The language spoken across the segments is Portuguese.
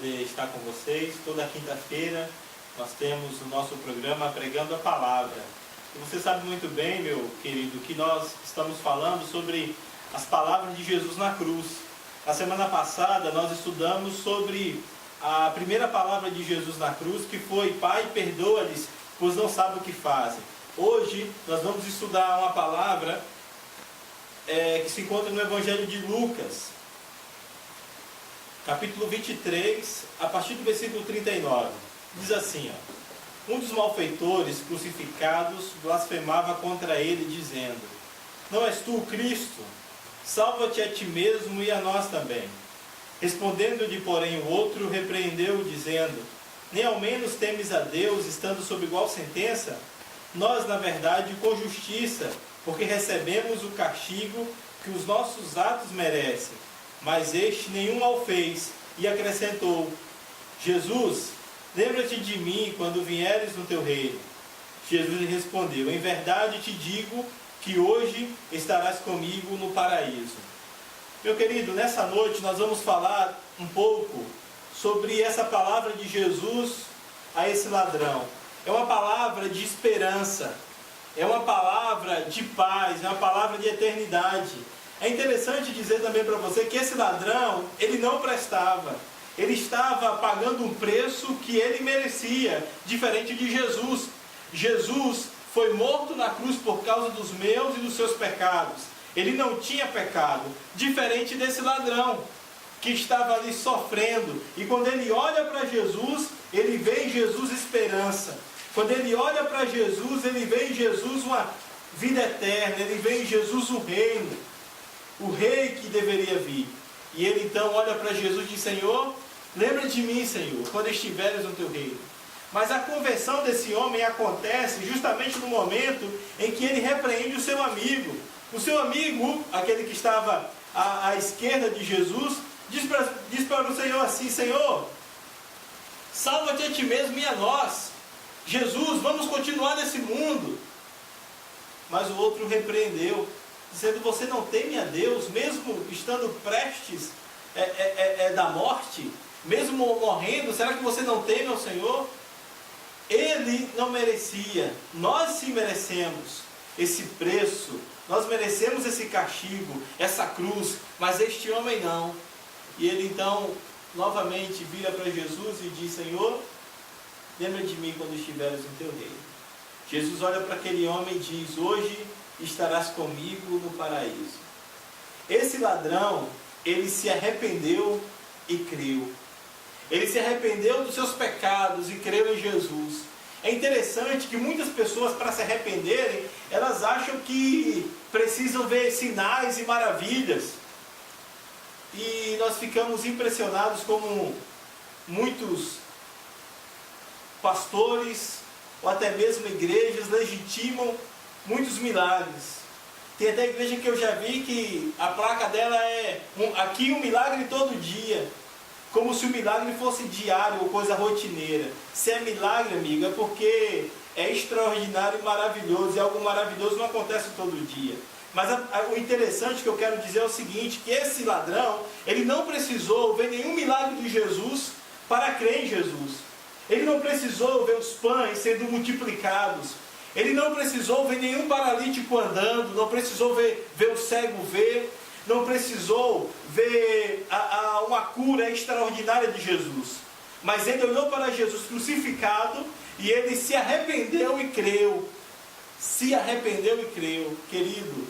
poder estar com vocês. Toda quinta-feira nós temos o nosso programa Pregando a Palavra. E você sabe muito bem, meu querido, que nós estamos falando sobre as palavras de Jesus na cruz. Na semana passada nós estudamos sobre a primeira palavra de Jesus na cruz, que foi: Pai, perdoa-lhes, pois não sabem o que fazem. Hoje nós vamos estudar uma palavra que se encontra no Evangelho de Lucas, capítulo 23, a partir do versículo 39. Diz assim, um dos malfeitores crucificados blasfemava contra ele, dizendo: Não és tu o Cristo? Salva-te a ti mesmo e a nós também. Respondendo-lhe, porém, o outro repreendeu, dizendo: Nem ao menos temes a Deus, estando sob igual sentença? Nós, na verdade, com justiça, porque recebemos o castigo que os nossos atos merecem. Mas este nenhum mal fez, e acrescentou: Jesus, lembra-te de mim quando vieres no teu reino. Jesus lhe respondeu: Em verdade te digo que hoje estarás comigo no paraíso. Meu querido, nessa noite nós vamos falar um pouco sobre essa palavra de Jesus a esse ladrão. É uma palavra de esperança, é uma palavra de paz, é uma palavra de eternidade. É interessante dizer também para você que esse ladrão, ele não prestava. Ele estava pagando um preço que ele merecia, diferente de Jesus. Jesus foi morto na cruz por causa dos meus e dos seus pecados. Ele não tinha pecado, diferente desse ladrão que estava ali sofrendo. E quando ele olha para Jesus, ele vê em Jesus esperança. Quando ele olha para Jesus, ele vê em Jesus uma vida eterna. Ele vê em Jesus o reino, o rei que deveria vir. E ele então olha para Jesus e diz: Senhor, lembra de mim, Senhor, quando estiveres no teu reino. Mas a conversão desse homem acontece justamente no momento em que ele repreende o seu amigo. O seu amigo, aquele que estava à esquerda de Jesus, diz para o Senhor assim: Senhor, salva-te a ti mesmo e a nós. Jesus, vamos continuar nesse mundo. Mas o outro repreendeu, dizendo: você não teme a Deus, mesmo estando prestes da morte, mesmo morrendo, será que você não teme ao Senhor? Ele não merecia, nós sim merecemos esse preço, nós merecemos esse castigo, essa cruz, mas este homem não. E ele então novamente vira para Jesus e diz: Senhor, lembra de mim quando estiveres no teu reino. Jesus olha para aquele homem e diz: hoje estarás comigo no paraíso. Esse ladrão, ele se arrependeu e creu. Ele se arrependeu dos seus pecados e creu em Jesus. É interessante que muitas pessoas, para se arrependerem, elas acham que precisam ver sinais e maravilhas. E nós ficamos impressionados como muitos pastores, ou até mesmo igrejas, legitimam muitos milagres. Tem até igreja que eu já vi que a placa dela é aqui um milagre todo dia, como se o milagre fosse diário ou coisa rotineira. Se é milagre, amigo, é porque é extraordinário e maravilhoso, e algo maravilhoso não acontece todo dia. Mas o interessante que eu quero dizer é o seguinte, que esse ladrão, ele não precisou ver nenhum milagre de Jesus para crer em Jesus. Ele não precisou ver os pães sendo multiplicados. Ele não precisou ver nenhum paralítico andando. Não precisou ver o cego ver. Não precisou ver uma cura extraordinária de Jesus. Mas ele olhou para Jesus crucificado e ele se arrependeu e creu. Se arrependeu e creu. Querido,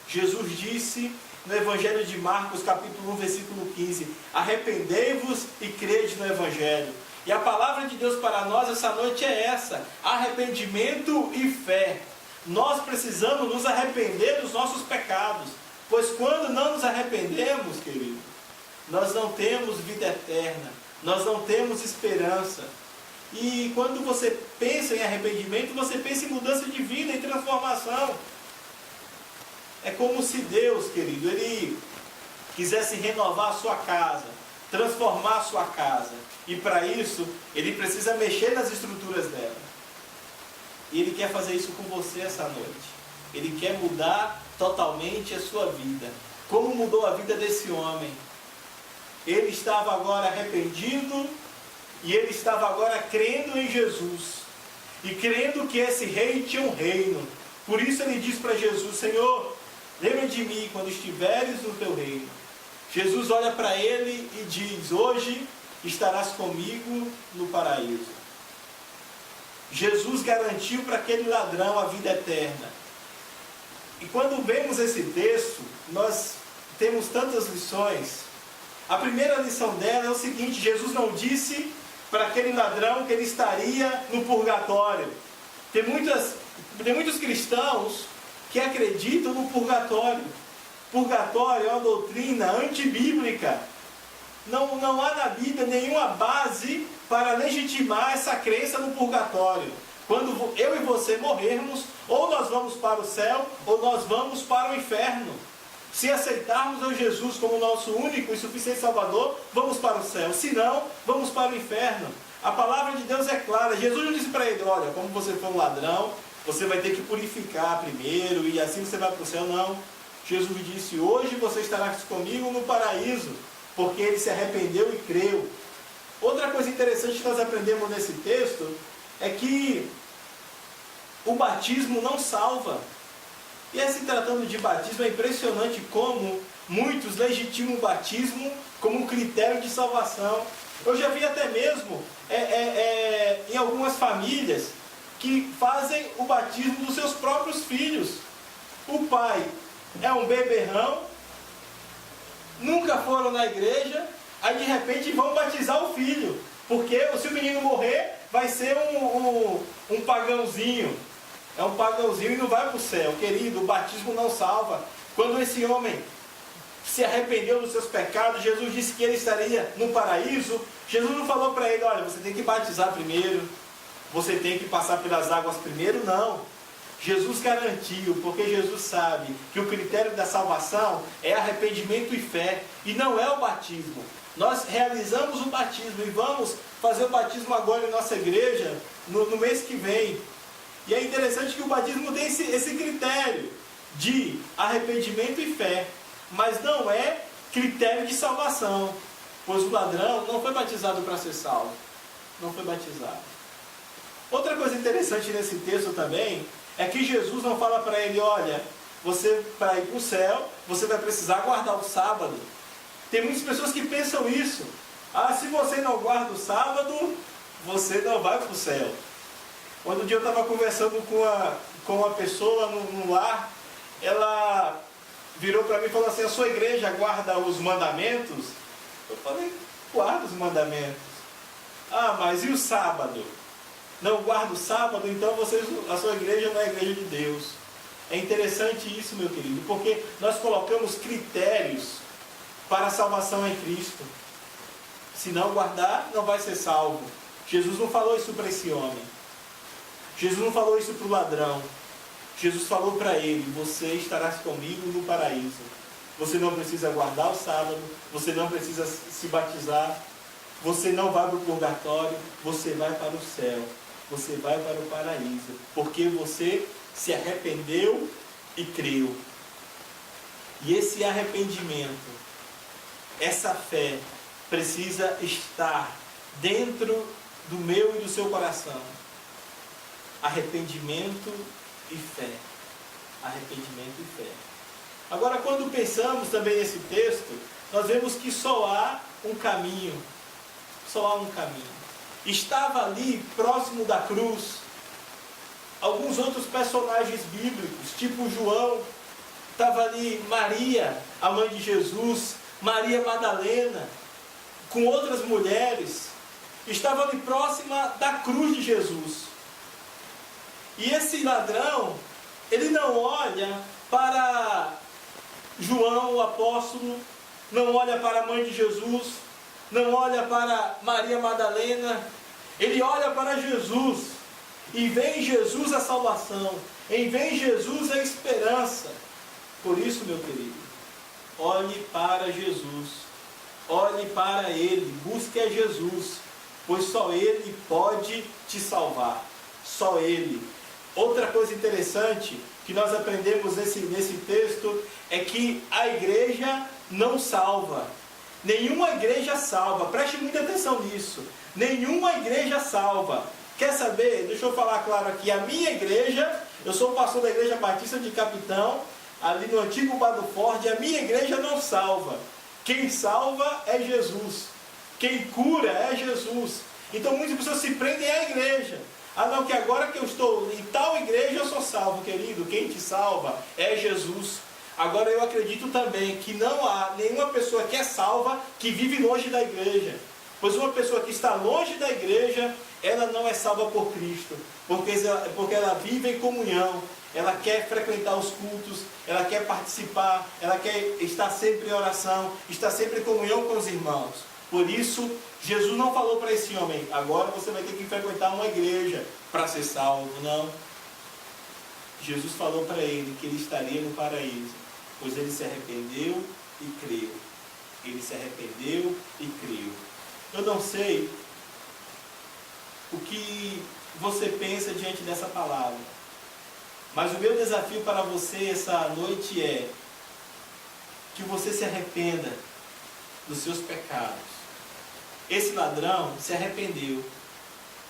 Jesus disse no Evangelho de Marcos, capítulo 1, versículo 15: arrependei-vos e crede no Evangelho. E a palavra de Deus para nós essa noite é essa: arrependimento e fé. Nós precisamos nos arrepender dos nossos pecados, pois quando não nos arrependemos, querido, nós não temos vida eterna, nós não temos esperança. E quando você pensa em arrependimento, você pensa em mudança de vida, em transformação. É como se Deus, querido, Ele quisesse renovar a sua casa, transformar a sua casa. E para isso, Ele precisa mexer nas estruturas dela. E Ele quer fazer isso com você essa noite. Ele quer mudar totalmente a sua vida. Como mudou a vida desse homem? Ele estava agora arrependido e ele estava agora crendo em Jesus. E crendo que esse rei tinha um reino. Por isso ele diz para Jesus: Senhor, lembra de mim quando estiveres no teu reino. Jesus olha para ele e diz: hoje estarás comigo no paraíso. Jesus garantiu para aquele ladrão a vida eterna. E quando vemos esse texto, nós temos tantas lições. A primeira lição dela é o seguinte: Jesus não disse para aquele ladrão que ele estaria no purgatório. Tem muitos cristãos que acreditam no purgatório. Purgatório é uma doutrina antibíblica. Não há na Bíblia nenhuma base para legitimar essa crença no purgatório. Quando eu e você morrermos, ou nós vamos para o céu, ou nós vamos para o inferno. Se aceitarmos a Jesus como nosso único e suficiente Salvador, vamos para o céu. Se não, vamos para o inferno. A palavra de Deus é clara. Jesus não disse para ele: olha, como você for um ladrão, você vai ter que purificar primeiro e assim você vai para o céu. Não. Jesus disse: hoje você estará comigo no paraíso, porque ele se arrependeu e creu. Outra coisa interessante que nós aprendemos nesse texto é que o batismo não salva. E se tratando de batismo, é impressionante como muitos legitimam o batismo como um critério de salvação. Eu já vi até mesmo em algumas famílias que fazem o batismo dos seus próprios filhos. O pai é um beberrão, nunca foram na igreja, aí de repente vão batizar o filho, porque se o menino morrer, vai ser um pagãozinho. É um pagãozinho e não vai para o céu. Querido, o batismo não salva. Quando esse homem se arrependeu dos seus pecados, Jesus disse que ele estaria no paraíso. Jesus não falou para ele: olha, você tem que batizar primeiro, você tem que passar pelas águas primeiro. Não. Jesus garantiu, porque Jesus sabe que o critério da salvação é arrependimento e fé, e não é o batismo. Nós realizamos o batismo e vamos fazer o batismo agora em nossa igreja no mês que vem. E é interessante que o batismo tem esse critério de arrependimento e fé, mas não é critério de salvação, pois o ladrão não foi batizado para ser salvo, não foi batizado. Outra coisa interessante nesse texto também é que Jesus não fala para ele: olha, você para ir para o céu, você vai precisar guardar o sábado. Tem muitas pessoas que pensam isso: se você não guarda o sábado, você não vai para o céu. Outro dia eu estava conversando com uma pessoa no lar, ela virou para mim e falou assim: a sua igreja guarda os mandamentos? Eu falei: guarda os mandamentos. Mas e o sábado? Não guarda o sábado? Então a sua igreja não é a igreja de Deus. É interessante isso, meu querido, porque nós colocamos critérios para a salvação em Cristo. Se não guardar, não vai ser salvo. Jesus não falou isso para esse homem. Jesus não falou isso para o ladrão. Jesus falou para ele: você estarás comigo no paraíso. Você não precisa guardar o sábado, você não precisa se batizar, você não vai para o purgatório, você vai para o céu, você vai para o paraíso, porque você se arrependeu e creu. E esse arrependimento, essa fé, precisa estar dentro do meu e do seu coração. Arrependimento e fé. Arrependimento e fé. Agora, quando pensamos também nesse texto, nós vemos que só há um caminho. Só há um caminho. Estava ali, próximo da cruz, alguns outros personagens bíblicos, tipo João. Estava ali Maria, a mãe de Jesus, Maria Madalena, com outras mulheres. Estava ali próxima da cruz de Jesus. E esse ladrão, ele não olha para João, o apóstolo, não olha para a mãe de Jesus, não olha para Maria Madalena, ele olha para Jesus, e vê em Jesus a salvação, e vê em Jesus a esperança. Por isso, meu querido, olhe para Jesus, olhe para Ele, busque a Jesus, pois só Ele pode te salvar, só Ele. Outra coisa interessante que nós aprendemos nesse texto é que a igreja não salva. Nenhuma igreja salva. Preste muita atenção nisso. Nenhuma igreja salva. Quer saber? Deixa eu falar claro aqui. A minha igreja, eu sou pastor da Igreja Batista de Capitão, ali no antigo Bar do Forte. A minha igreja não salva. Quem salva é Jesus. Quem cura é Jesus. Então muitas pessoas se prendem à igreja. Ah não, que agora que eu estou em tal igreja eu sou salvo, querido. Quem te salva é Jesus. Agora eu acredito também que não há nenhuma pessoa que é salva que vive longe da igreja. Pois uma pessoa que está longe da igreja, ela não é salva por Cristo. Porque ela vive em comunhão. Ela quer frequentar os cultos, ela quer participar, ela quer estar sempre em oração, estar sempre em comunhão com os irmãos. Por isso, Jesus não falou para esse homem, agora você vai ter que frequentar uma igreja para ser salvo, não. Jesus falou para ele que ele estaria no paraíso, pois ele se arrependeu e creu. Ele se arrependeu e creu. Eu não sei o que você pensa diante dessa palavra, mas o meu desafio para você essa noite é que você se arrependa dos seus pecados. Esse ladrão se arrependeu.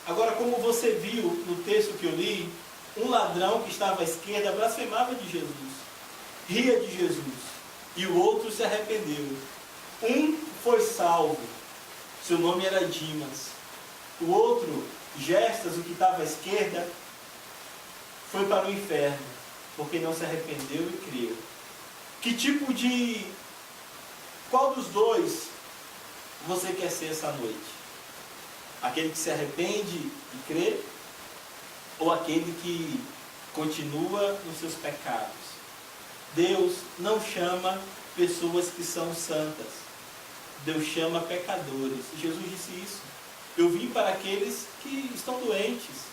Agora, como você viu no texto que eu li, um ladrão que estava à esquerda blasfemava de Jesus, ria de Jesus, e o outro se arrependeu. Um foi salvo, seu nome era Dimas. O outro, Gestas, o que estava à esquerda, foi para o inferno, porque não se arrependeu e creu. Que tipo de... Qual dos dois você quer ser essa noite? Aquele que se arrepende e crê? Ou aquele que continua nos seus pecados? Deus não chama pessoas que são santas. Deus chama pecadores. Jesus disse isso. Eu vim para aqueles que estão doentes.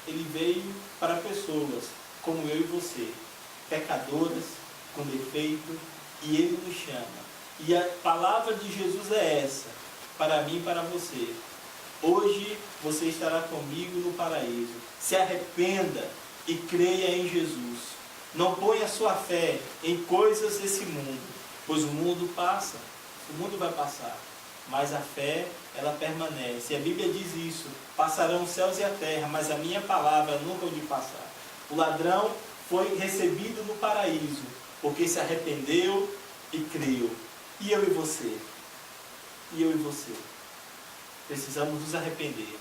Ele veio para pessoas como eu e você, pecadoras, com defeito, e Ele nos chama. E a palavra de Jesus é essa, para mim e para você. Hoje você estará comigo no paraíso. Se arrependa e creia em Jesus. Não ponha sua fé em coisas desse mundo, pois o mundo passa, o mundo vai passar, mas a fé, ela permanece. A Bíblia diz isso: passarão os céus e a terra, mas a minha palavra nunca há de passar. O ladrão foi recebido no paraíso, porque se arrependeu e creu. E eu e você? E eu e você? Precisamos nos arrepender.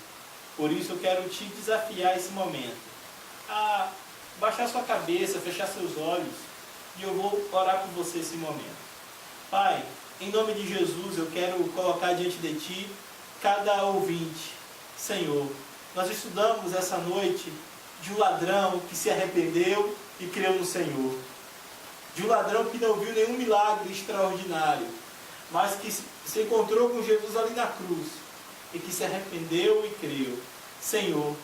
Por isso eu quero te desafiar esse momento a baixar sua cabeça, fechar seus olhos, e eu vou orar por você esse momento. Pai, em nome de Jesus, eu quero colocar diante de Ti cada ouvinte. Senhor, nós estudamos essa noite de um ladrão que se arrependeu e creu no Senhor. De um ladrão que não viu nenhum milagre extraordinário, mas que se encontrou com Jesus ali na cruz e que se arrependeu e creu. Senhor,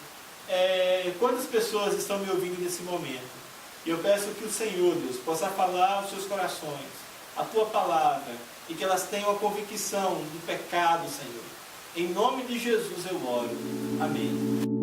quantas pessoas estão me ouvindo nesse momento? E eu peço que o Senhor, Deus, possa falar aos seus corações a Tua palavra, e que elas tenham a convicção do pecado, Senhor. Em nome de Jesus eu oro. Amém.